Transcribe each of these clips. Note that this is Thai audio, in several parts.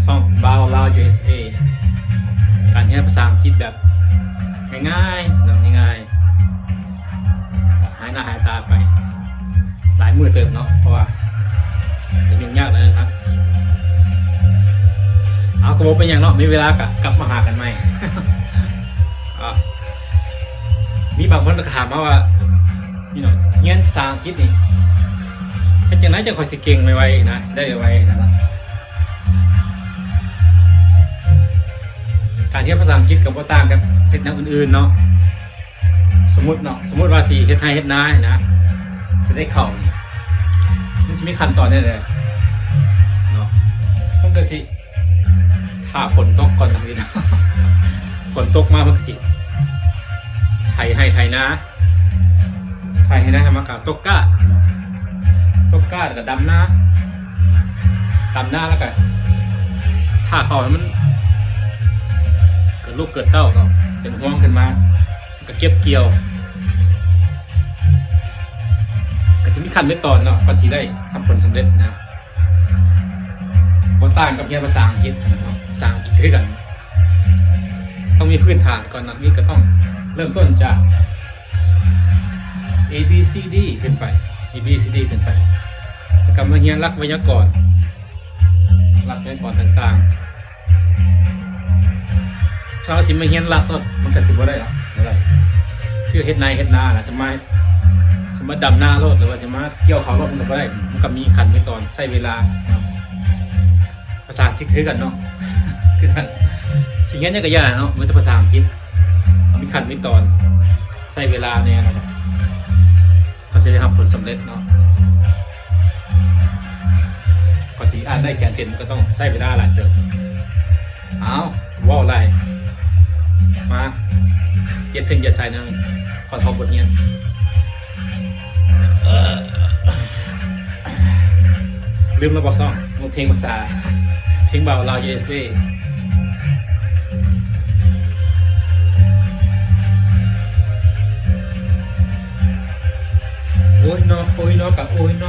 ซ่องบาวลาว USA การเรียนภาษาอังกฤษแบบง่ายๆง่ายๆหายหน้าหายตาไปหลายมือเติมเนาะเพราะว่าจะยุ่งยากเลยนะครับเอากระบอกเป็นอย่างเนาะมีเวลากลับมาหากันไหม มีบางคนถามมาว่าเรียนภาษาอังกฤษนี่เป็นอย่างไรจะคอยสิเก่งไวๆนะได้ไวๆนะครับการเรียนภาษาอังกฤษกับว่าต่างกับเฮ็ดแนวอื่นๆเนาะสมมติว่าสีเฮ็ดไทยเฮ็ดนานะจะได้เข่ามันจะมีขั้นตอนได้เลยเนาะต้องก็สิถ้าฝนตกก่อนทำนี้นะฝนตกมามันก็จิไทยนะไทยนะทำมากับตกก้าแล้วก็ดำหน้าแล้วก็ถ้าเขามันเกิดลูกเกิดเต้าก็เป็นห่วงขึ้นมาก็เก็บเกี่ยวก็จะมีขั้นไม่ตอนเนาะก็สิได้ทำผลสำเร็จนะบ่ต่างกับเรียนภาษาอังกฤษภาษาอังกฤษคือกันต้องมีพื้นฐานก่อนนะนี่ก็ต้องเริ่มต้นจาก A B C D ขึ้นไป A B C D ขึ้นไปแล้วก็มาเรียนหลักไวยากรณ์ต่างๆถ้าเราสิมาเรียนหลักต้นมันก็สิบ่ได้หรอกอะไรคือเฮ็ดนาล่ะสมัยดำหน้าโลดหรือว่าสมัยเกี่ยวเขาโลดมันก็บ่ได้มันก็มีขั้นมีตอนใช้เวลาภาษาอังกฤษคือกันเนาะคือกันสิ่งนี้ก็ยากเนาะเหมือนภาษาอังกฤษมีขั้นมีตอนใช้เวลาเนี่ยนะครับเขาจะได้ทำผลสำเร็จเนาะพอสีอ่านได้แก่นเป็นก็ต้องใช้เวลาหลายเติมเอาว่าวอะไรมาเย็ดเส้นเย็ดสายนึงขอทบบทเรียนลืมระบบซ่องเพลงภาษาเพลงเบาลาว USA โอ้ยเนาะกับโอ้ยเน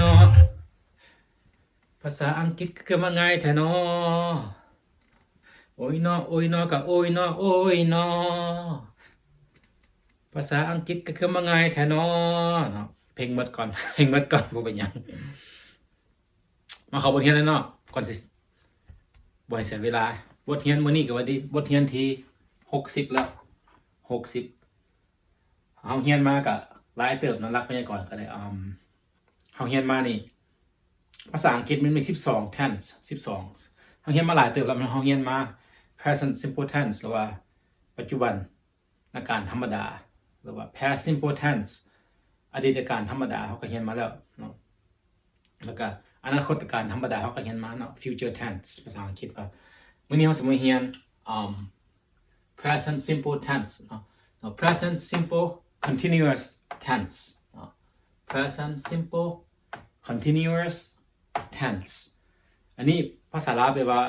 าะภาษาอังกฤษคือมาไงแท้เนาะโอ้ยเนาะกับโอ้ยเนาะภาษาอังกฤษก็คือมาไงแท้เนาะเพลงหมดก่อนบ่เป็นหยังมาเข้าบทเรียนแล้วเนาะก่อนสิบ่ให้เสียเวลาบทเรียนมื้อนี้ก็ว่าดีบทเรียนที่60แล้ว60เอาเรียนมาก็หลายเติบนะรักพยากรณ์ก็ได้เอาเรียนมานี่ภาษาอังกฤษมันมี12 tense 12เอาเรียนมาหลายเติบแล้วมันเอาเรียนมา present simple tense หรือว่าปัจจุบันการธรรมดาหรือว่า past simple tense อดีตการธรรมดาเขาก็เรียนมาแล้วเนาะแล้วก็อนาคตการธรรมดาเขาก็เรียนมาเนาะ future tense ภาษาอังกฤษว่ามื้อนี้เราสมมุติเรียนpresent simple tense เนาะ present simple continuous tense present simple continuous tense อันนี้ภาษาลาวแปลว่า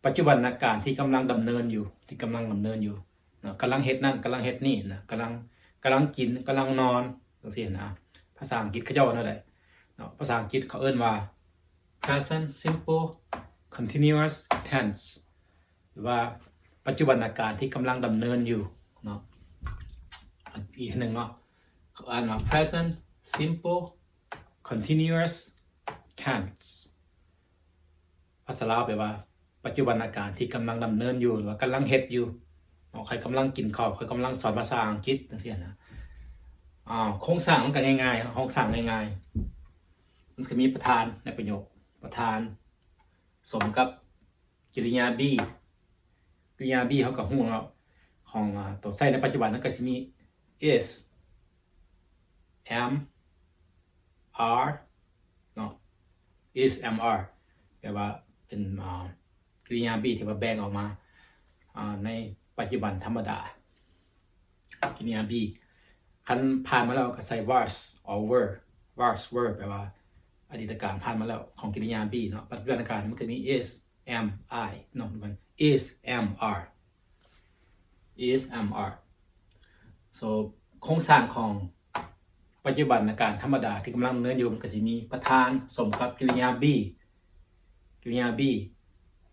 ปัจจุบันการที่กำลังดำเนินอยู่กำลังเฮ็ดนั่นกำลังเฮ็ดนี่นะกำลังกินกำลังนอนจังซี่นะภาษาอังกฤษเขาเจ้าว่านั่นแหละภาษาอังกฤษเขาเอิ้นว่า present simple continuous tense หรือว่าปัจจุบันการที่กำลังดำเนินอยู่เนาะอีกหนึ่งเนาะเขาอ่านว่า present simple continuous tense ภาษาลาวแปลว่าปัจจุบันการที่กำลังดำเนินอยู่หรือว่ากำลังเฮ็ดอยู่ใครกำลังกินข้าวใครกำลังสอนภาษาอังกฤษจังซี่นะโครงสร้างมันก็ง่ายๆโครงสร้างง่ายๆมันจะมีประธานในประโยคประธานสมกับกริยา be เขาก็ฮู้แล้วของตัวใช้ในปัจจุบันนั้นก็สิมี is am are เนาะ is am are แปลว่าเป็นกริยา be ที่ว่าแบ่งออกมาในปัจจุบันธรรมดากริยา be คันผ่านมาแล้วก็ใส่ was or were แปลว่าอดีตการผ่านมาแล้วของกริยา be เนาะปัจจุบันการมันก็มี is am I เนาะมัน is am are so โครงสร้างของปัจจุบันการธรรมดาที่กำลังดำเนินอยู่มันก็สิมีประธานสมกับกริยา be กริยา be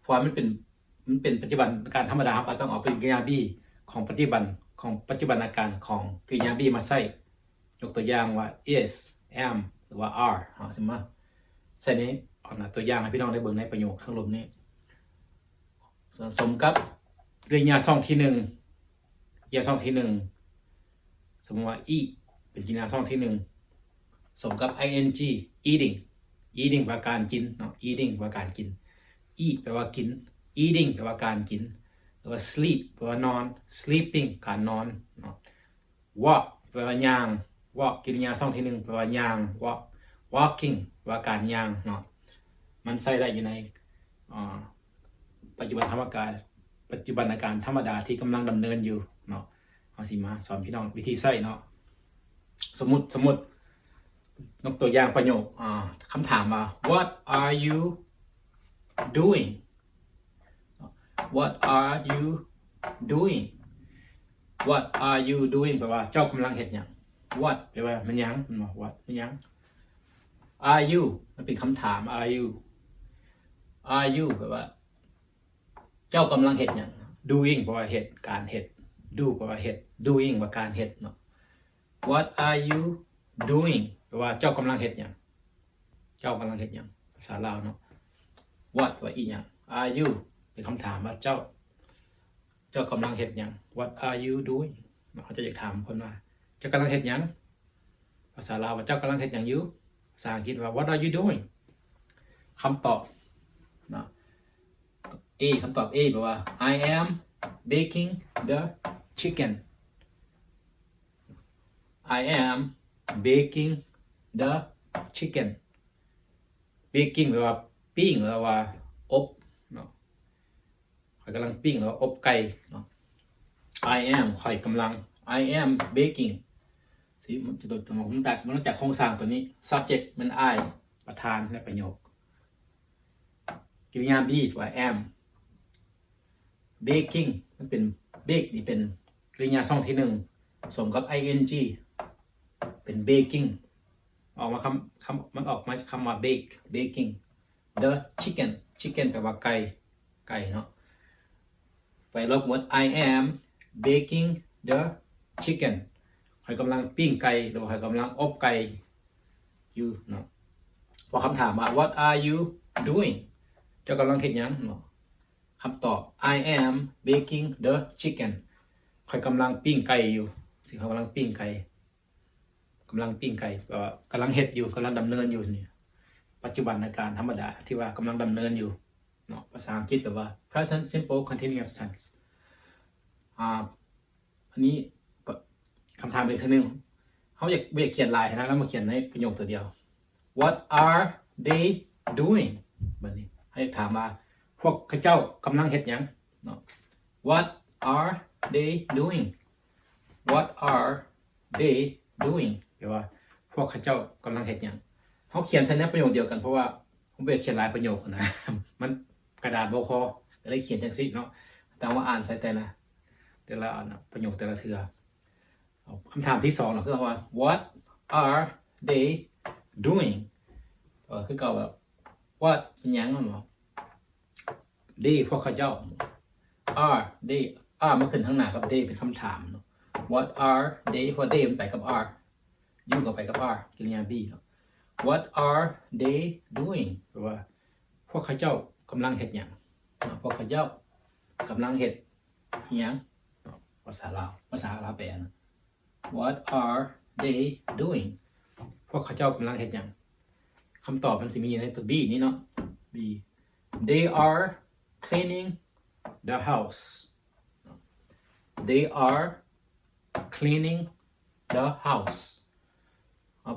เพราะมันเป็นปัจจุบันการธรรมดาก็ต้องเอาเป็นกริยา be ของปัจจุบันอาการของกริยา be มาใส่ยกตัวอย่างว่า is am หรือว่า are ใช่ไหมใส่นี้เอาตัวอย่างให้พี่น้องได้เบิ่งในประโยคทั้งลมนี้สมกับกริยาช่องที่1กริยาช่องที่1สมมติว่า eat เป็นกริยาช่องที่1สมกับ ing eating แปลว่าการกินเนาะ eating แปลว่าการกิน eat แปลว่ากิน eating แปลว่าการกินหรือว่า sleep แปลว่านอน sleeping การนอนเนาะ walk แปลว่าย่าง walk กริยาช่องที่1แปลว่าย่าง walking แปลว่าการย่างเนาะมันใช้ได้อยู่ในปัจจุบันอาการธรรมดาที่กำลังดำเนินอยู่เนาะเอาสิมาสอนพี่น้องวิธีใช้เนาะสมมติยกตัวอย่างประโยคคำถามว่า what are you doing what are you doing what are you doing แปลว่าเจ้ากำลังเฮ็ดหยัง what แปลว่ามันหยังwhat มันหยัง are you มันเป็นคำถาม are you แปลว่าเจ้ากำลังเฮ็ดหยัง doing แปลว่าเฮ็ดการเฮ็ด do แปลว่าเฮ็ด doing ว่าการเฮ็ดเนาะ what are you doing แปลว่าเจ้ากำลังเฮ็ดหยังเจ้ากำลังเฮ็ดหยังภาษาลาวเนาะ what ว่าอีหยัง are you เป็นคำถามว่าเจ้ากำลังเฮ็ดหยัง what are you doing เขาจะอยากถามคนว่าเจ้ากำลังเฮ็ดหยังภาษาลาวว่าเจ้ากำลังเฮ็ดหยังอยู่ภาษาอังกฤษว่า what are you doing คำตอบเนาะคำตอบ A แปลว่า I am baking the chicken I am baking the chicken baking แปลว่าปิ้งหรือว่าอบเนาะข่อยกำลังปิ้งหรือว่าอบไก่เนาะ I am ข่อยกำลัง I am baking สิมันจะตัวมันต้องจากโครงสร้างตัวนี้ subject มัน I ประธานในประโยคกริยา be ว่า am baking มันเป็น bake นี่เป็นกริยาช่องที่1สมกับ ing เป็น baking ออกมามันออกมาคำว่า baking the chicken แปลว่าไก่เนาะไปลบหมด I am baking the chicken ใครกำลังปิ้งไก่หรือใครกำลังอบไก่อยู่เนาะพอคำถามว่า what are you doing เจ้ากำลังเฮ็ดหยังเนาะคำตอบ I am baking the chicken ใครกำลังปิ้งไก่อยู่สิเขากำลังปิ้งไก่กำลังเฮ็ดอยู่กำลังดำเนินอยู่นี่ปัจจุบันอาการธรรมดาที่ว่ากำลังดำเนินอยู่เนาะภาษาอังกฤษแปลว่า present simple continuous tense อันนี้คำถามอีกทีนึงเขาอยากเขียนลายนะแล้วมาเขียนในประโยคตัวเดียว what are they doing แบบนี้ให้ถามว่าพวกเขาเจ้ากำลังเฮ็ดหยังเนาะ what are they doing what are they doing แปลว่าพวกเขาเจ้ากำลังเฮ็ดหยังเขาเขียนใส่ในประโยคเดียวกันเพราะว่าผมไปเขียนหลายประโยคนะ มันกระดาษบ่พอก็เลยเขียนจังซี่เนาะแต่ว่าอ่านใส่แต่ละประโยคแต่ละเทื่อคำถามที่2เราคือว่า what are they doing คือเก่าแบบ what เป็นหยังมันบ่ they พวกเขาเจ้า are they are มาขึ้นข้างหน้ากับ they เป็นคำถามเนาะ what are they เพราะ they มันไปกับ are you ก็ไปกับ are กริยา be เนาะ what are they doing แปลว่าพวกเขาเจ้ากำลังเฮ็ดหยังพวกเขาเจ้ากำลังเฮ็ดหยังภาษาลาวแปลนะ what are they doing พวกเขาเจ้ากำลังเฮ็ดหยังคำตอบมันสิมีในตัว B นี้เนาะ B they are cleaning the house they are cleaning the house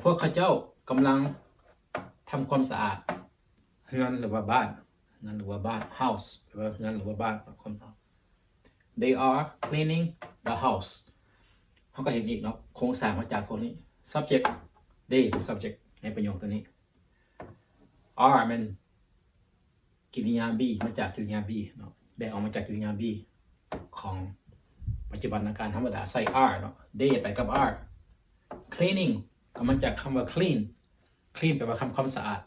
พวกเขาเจ้ากำลังทำความสะอาดเรือนหรือว่าบ้านhouse หรือว่าเรือนหรือว่าบ้านคน they are cleaning the house เขาก็เห็นอีกเนาะโครงสร้างมาจากคนนี้ subject they เป็น subject ในประโยคตัวนี้ are มันกริยา be มาจากกริยา be เนาะได้ออกมาจากกริยา be ของปัจจุบันอาการธรรมดาใส่ are เนาะ they ไปกับ are cleaning ก็มาจากคำว่า clean แปลว่าทำความสะอาด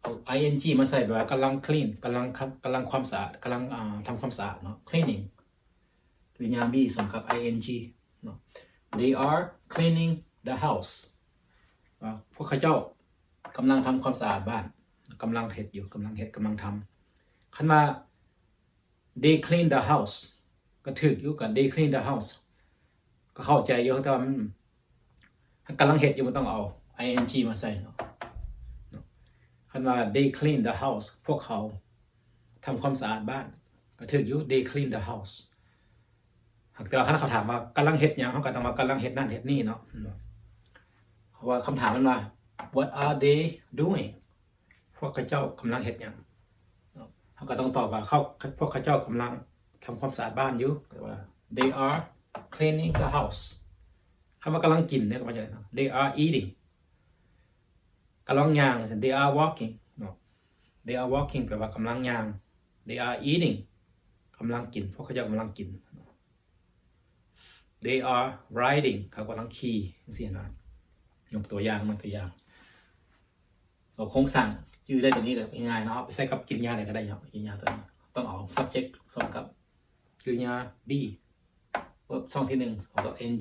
เอา ing มาใส่แบบว่ากำลัง clean กำลังความสะอาดกำลังทำความสะอาดเนาะ cleaning กริยา be สมกับ ing เนาะ they are cleaning the house พวกเขาเจ้ากำลังทำความสะอาดบ้านกำลังเฮ็ดอยู่กำลังเฮ็ดกำลังทำคันว่า they clean the house ก็ถึกอยู่กัน they clean the house ก็เข้าใจอยู่แต่ว่ามันกำลังเฮ็ดอยู่มันต้องเอา ing มาใส่เนาะคันว่า they clean the house พวกเขาทำความสะอาดบ้านก็ถึกอยู่ they clean the house หากแต่ว่าคันเขาถามว่ากำลังเฮ็ดหยังเขาก็ต้องว่ากำลังเฮ็ดนั่นเฮ็ดนี่เนาะเพราะว่าคำถามมันว่า what are they doing พวกเขาเจ้ากำลังเฮ็ดหยังเขาก็ต้องตอบว่าพวกเขาเจ้ากำลังทำความสะอาดบ้านอยู่แต่ว่า they are cleaning the house คำว่ากำลังกินเนี่ยก็มาจากไหน they are eating กำลังย่าง they are walking เนาะ they are walking แปลว่ากำลังย่าง they are eating กำลังกินพวกเขาเจ้ากำลังกิน they are riding เขากำลังขี่สินะยกตัวอย่างมาตัวอย่างโครงสร้างชื่อได้ตัวนี้ก็ง่ายๆเนาะไปใส่กับกริยาอะไรก็ได้ครับกริยาตัวนี้ต้องเอา subject สมกับกริยา be verb ช่องที่1ของตัว ing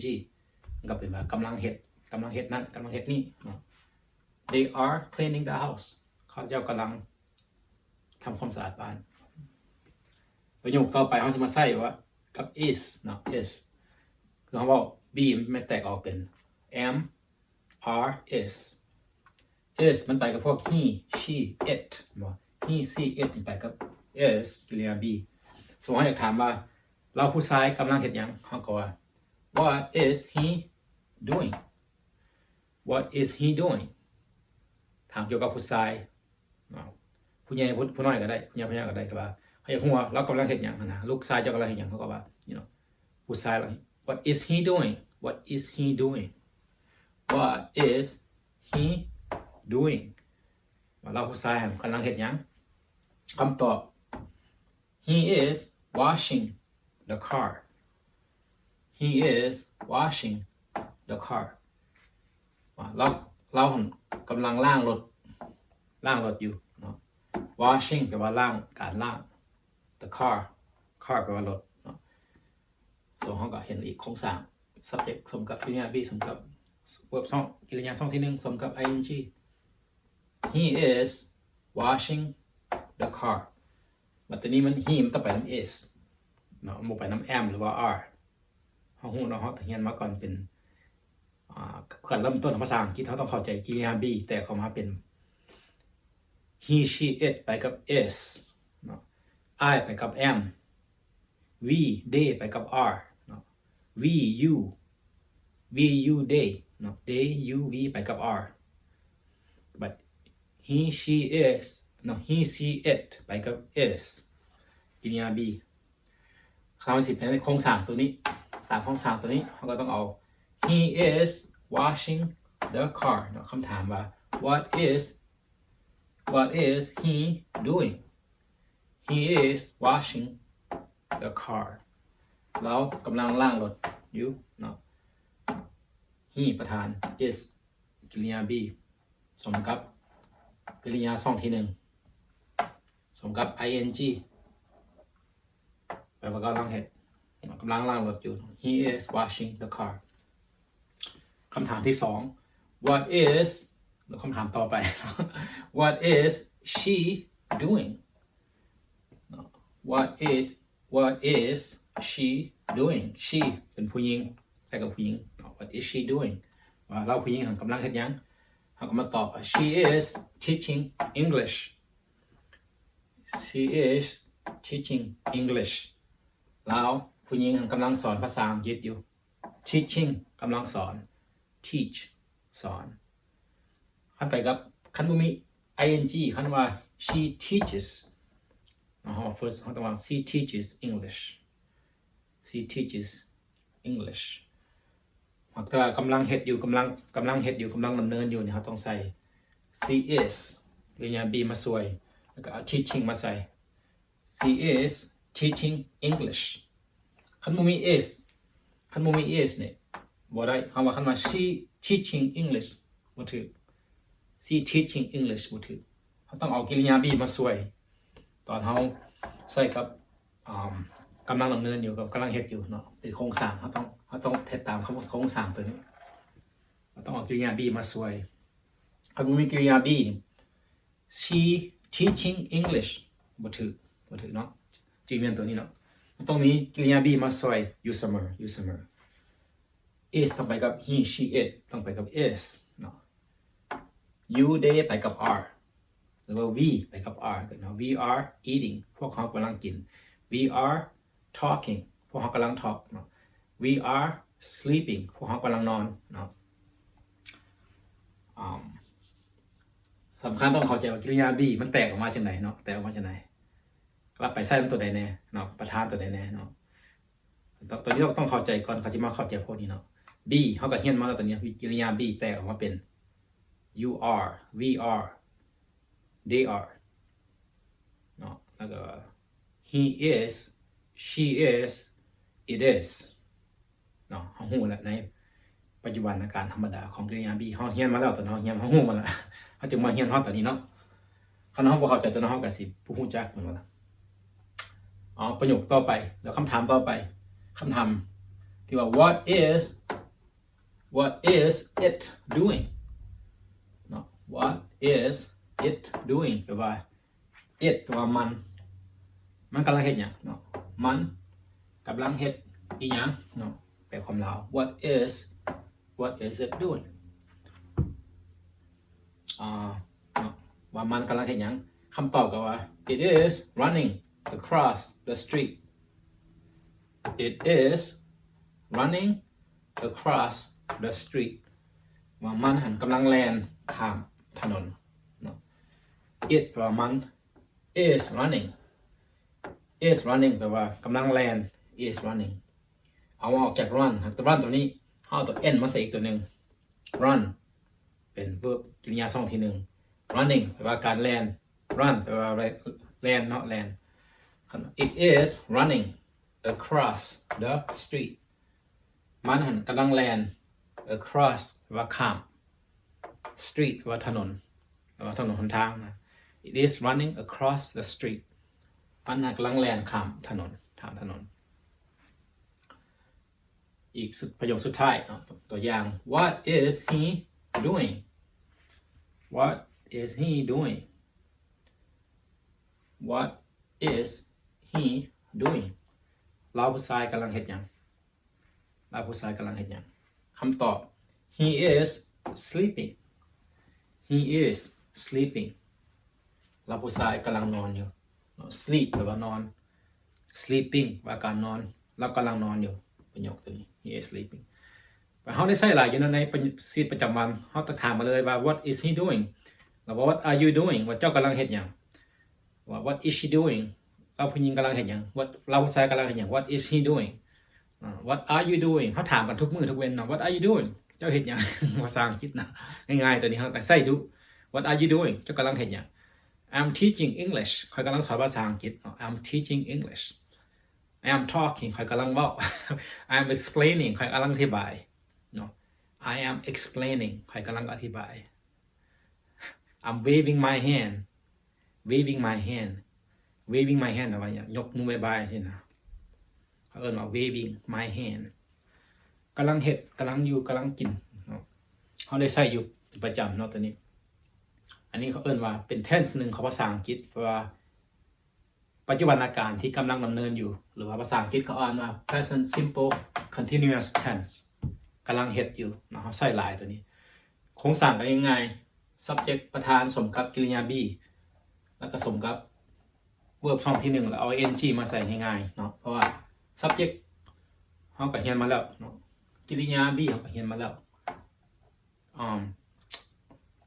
ก็เป็นว่ากำลังเฮ็ดนั่นกำลังเฮ็ดนี่ they are cleaning the house เขาเจ้ากำลังทำความสะอาดบ้านประโยคต่อไปเขาจะมาใส่ว่ากับ is เนาะ is คือเขาบอก be ไม่แตกออกเป็น am are is มันไปกับพวก he she it บ่ he she it มันไปกับ is กริยา be สมมติอยากถามว่าเราผู้ชายกำลังเฮ็ดหยังเขาก็ว่า what is he doing what is he doing ถามเกี่ยวกับผู้ชายผู้ใหญ่ผู้น้อยก็ได้ผู้ใหญ่ผู้ใหญ่ก็ได้ก็ว่าเขาอยากรู้ว่าเรากำลังเฮ็ดหยังนะลูกชายเจ้ากำลังเฮ็ดหยังเขาก็ว่า ผู้ชายเรา what is he doing what is he doing what is he doing ว่าเราผู้ชายกำลังเฮ็ดหยังคำตอบ he is washing the car he is washing the car ว่าเรากำลังล้างรถอยู่เนาะ washing แปลว่าล้างการล้าง the car แปลว่ารถเนาะส่วนเขาก็เห็นอีกโครงสร้าง subject สมกับกริยา be สมกับ verb ช่องกริยาช่องที่1สมกับ ing he is washing the car บัดตัวนี้มัน he มันต้องไปน้ำ is เนาะมันไปน้ำ am หรือว่า are เขาหูเนาะเขาเรียนมาก่อนเป็นขั้นเริ่มต้นของภาษาอังกฤษเขาต้องเข้าใจกริยา be แต่เขามาเป็น he she it ไปกับ is เนาะ I ไปกับ am we they ไปกับ are เนาะ we you they เนาะ they you we ไปกับ are but he she is เนาะ he she it ไปกับ is กริยา be คำสิบในโครงสร้างตัวนี้ตามโครงสร้างตัวนี้เขาก็ต้องเอา he is washing the car เนาะคำถามว่า what is he doing he is washing the car เรากำลังล้างรถอยู่เนาะ he ประธาน is กริยา be สมกับกริยาช่องที่1สมกับ ing แปลว่ากำลังเฮ็ดกำลังล้างรถอยู่ he is washing the car คำถามที่2 what is แล้วคำถามต่อไป what is she doing what is she doing she เป็นผู้หญิงใช่กับผู้หญิง what is she doing ว่าเราผู้หญิงกำลังเฮ็ดหยังเขาก็มาตอบ she is teaching English she is teaching English แล้วผู้หญิงกำลังสอนภาษาอังกฤษอยู่ teaching กำลังสอน teach สอนขั้นไปกับขั้นบุมี ing ขั้นว่า she teaches first ขั้นต้องว่า she teaches English หากว่ากำลังเฮ็ดอยู่กำลังดำเนินอยู่เนี่ยเขาต้องใส่ she is หรือยา be มาช่วยแล้วก็เอา teaching มาใส่ she is teaching English คันบ่มี is เนี่ยบ่ได้คำว่าคันว่า she teaching English บ่ถูก she teaching English บ่ถูก เขาต้องเอากริยา be มาช่วยตอนเขาใส่กับกำลังดำเนินอยู่กับกำลังเฮ็ดอยู่เนาะเป็นโครงสร้างเขาต้องเฮ็ดตามโครงสร้างตัวนี้เราต้องเอากริยา be มาช่วยถ้ามีกริยา be she teaching English บ่ถือเนาะจีเมียนตัวนี้เนาะต้องมีกริยา be มาช่วยอยู่เสมอ is ต้องไปกับ he she it ต้องไปกับ is เนาะ you they ไปกับ are หรือว่า we ไปกับ are เนาะ we are eating พวกเขากำลังกิน we are talking พวกเขากำลัง talk เนาะ we are sleeping พวกเขากำลังนอนเนาะสำคัญต้องเข้าใจว่ากริยา be มันแตกออกมาจากไหนเนาะแตกออกมาจากไหนว่าไปใส่ตัวใดแน่เนาะประธานตัวใดแน่เนาะตัวนี้ต้องเข้าใจก่อนเขาจะมาเข้าใจพวกนี้เนาะ be เขาก็เฮียนมาแล้วตัวนี้กริยา be แตกออกมาเป็น you are we are they are เนาะแล้วก็ he is she is it is เนาะเขาหูแล้วในปัจจุบันการธรรมดาของกริยา be เขาเฮียนมาแล้วตัวน้องเฮียนเขาหูมาแล้วเขาจึงมาเฮียนเขาตัวนี้เนาะเขาน้องบ่เข้าใจตัวน้องกับสิผู้หูจักเหมือนกันประโยคต่อไปแล้วคำถามต่อไปคำถามที่ว่า what is it doing เนาะ what is it doing แปลว่า it แปลว่ามันกำลังเฮ็ดหยังเนาะมันกำลังเฮ็ดอีหยังเนาะแปลความลาว what is it doing เนาะว่ามันกำลังเฮ็ดหยังคำตอบก็ว่า it is running across the street it is running across the street ว่ามันหันกำลังแล่นข้ามถนนเนาะ it แปลว่ามัน is running แปลว่ากำลังแล่น is running เอาออกจาก run ตัว run ตัวนี้เอาตัว n มาใส่อีกตัวหนึ่ง run เป็น verb กริยาสองที่หนึ่ง running แปลว่าการแล่น run แปลว่าแล่นเนาะแล่นIt is running across the street มันหันกำลังแล่น across ว่าข้าม street ว่าถนนหนทางนะ It is running across the street มันหันกำลังแล่นข้ามถนนอีกประโยคสุดท้ายตัวอย่าง What is he doing What is he doing What is he doing เราผู้ชายกำลังเฮ็ดหยังคำตอบ he is sleeping เราผู้ชายกำลังนอนอยู่ sleep แปลว่านอน sleeping ว่าการนอนเรากำลังนอนอยู่ประโยคตัวนี้ he is sleeping เขาได้ใช้หลายอยู่ในชีวิตประจำวันเขาต้องถามมาเลยว่า what is he doing แล้วว่า what are you doing ว่าเจ้ากำลังเฮ็ดหยังว่า what is she doingเราผู้หญิงกำลังเห็นอย่าง เราผู้ชายกำลังเห็นอย่าง what is he doing what are you doing เขาถามกันทุกมื้อทุกเว้นนะ what are you doing เจ้าเห็นอย่าง ภาษาอังกฤษนะง่ายๆตัวนี้เขาแต่ใส่ดู what are you doing เจ้ากำลังเห็นอย่าง I'm teaching English คอยกำลังสอนภาษาอังกฤษ I'm teaching English I am talking คอยกำลังเว้า I am explaining คอยกำลังอธิบาย I am explaining คอยกำลังอธิบาย I'm waving my hand waving my hand อะไรอย่างยกมือบายๆสินะเขาเอิ้นว่า waving my hand กำลังเฮ็ดกำลังอยู่กำลังกินเขาได้ใช้อยู่ประจำเนาะตัวนี้อันนี้เขาเอิ้นว่าเป็น tense หนึ่งของภาษาอังกฤษเพราะว่าปัจจุบันการที่กำลังดำเนินอยู่หรือว่าภาษาอังกฤษเขาอ่านว่า present simple continuous tense กำลังเฮ็ดอยู่นะเขาใช้หลายตัวนี้โครงสร้างก็ง่ายๆ subject ประธานสมกับกริยา be แล้วก็สมกับverb ช่องที่1แล้วเอา ing มาใส่ง่ายๆเนาะเพราะว่า subject เฮาก็เรียนมาแล้วเนาะกริยา be เฮาก็เรียนมาแล้ว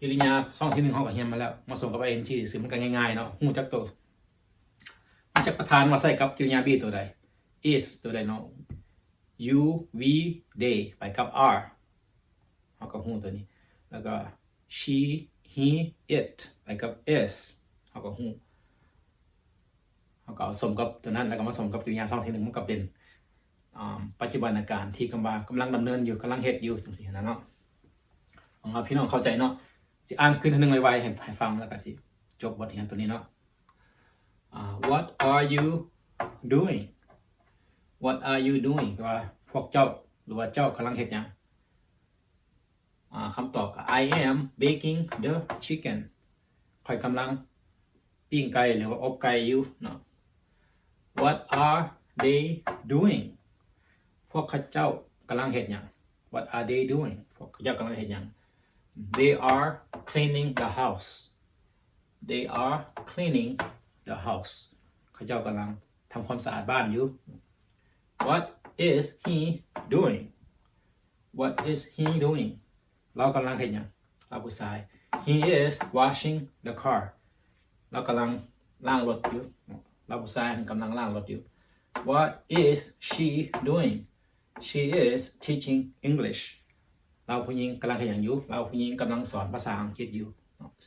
กริยาช่องที่1เฮาก็เรียนมาแล้วมาส่งกับ ing ซึ่งมันก็ง่ายๆเนาะฮู้จักตัวฮู้จักประธานมาใส่กับกริยา be ตัวใด is ตัวใดเนาะ you we they ไปกับ are เฮาก็ฮู้ตัวนี้แล้วก็ she he it ไปกับ is เฮาก็ฮู้เขาก็สมกับตัวนั้นแล้วก็มาสมกับกริยาช่องที่1มันก็เป็นปัจจุบันการที่กำลังดำเนินอยู่กำลังเฮ็ดอยู่จังซี่นะเนาะพี่น้องเข้าใจเนาะสิอ่านขึ้นทีนึงไวๆให้ฟังแล้วก็สิ จบบทเรียนตัวนี้เนาะwhat are you doing what are you doing แปลว่าพวกเจ้าหรือว่าเจ้ากำลังเฮ็ดหยังคำตอบ I am baking the chicken ข่อยกำลังปิ้งไก่หรือว่าอบไก่อยู่เนาะ what are they doing พวกเขาเจ้ากำลังเฮ็ดหยัง what are they doing พวกเขาเจ้ากำลังเฮ็ดหยัง they are cleaning the house they are cleaning the house เขาเจ้ากำลังทำความสะอาดบ้านอยู่ what is he doing what is he doing เรากำลังเห็นอย่างเราผู้ชาย he is washing the car เรากำลังล้างรถอยู่เราผู้ชายกำลังล้างรถอยู่ what is she doing she is teaching English เราผู้หญิงกำลังเห็นอย่างอยู่เราผู้หญิงกำลังสอนภาษาอังกฤษอยู่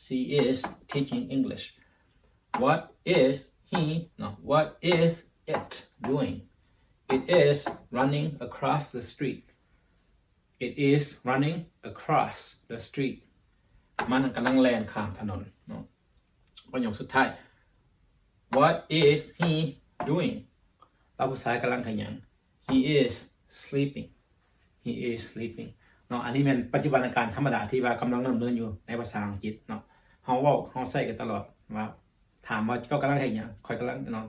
she is teaching English what is he no what is it doing it is running across the street it is running across the street มันกำลังแล่นข้ามถนนเนาะประโยคสุดท้าย what is he doing เราผู้ชายกำลังขยัน he is sleeping he is sleeping เนาะอันนี้เป็นปัจจุบันการธรรมดาที่ว่ากำลังดำเนินอยู่ในภาษาอังกฤษเนาะเฮาเว้าเฮาใช้กันตลอดว่าถามว่าเจ้ากำลังเฮ็ดหยังข่อยกำลังเนาะ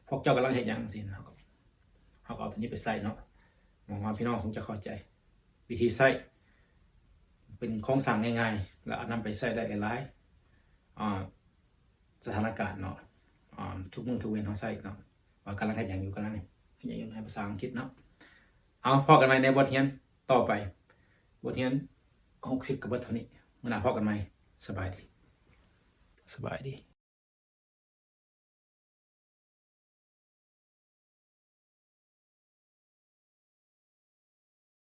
พวกเจ้ากำลังเฮ็ดหยังสิเฮาก็เอาตัวนี้ไปใส่เนาะหวังว่าพี่น้องคงจะเข้าใจวิธีใส่เป็นโครงสร้างง่ายๆแล้วนำไปใส่ได้หลายสถานการณ์เนาะทุกมื้อทุกเว้นเฮาใส่เนาะว่ากำลังเฮ็ดหยังอยู่กำลังเฮ็ดหยังอยู่ในภาษาอังกฤษเนาะเอาพอกันใหม่ในบทเรียนต่อไปบทเรียน60กับเบิดเท่านี้มื้อหน้าพอกันใหม่สบายดี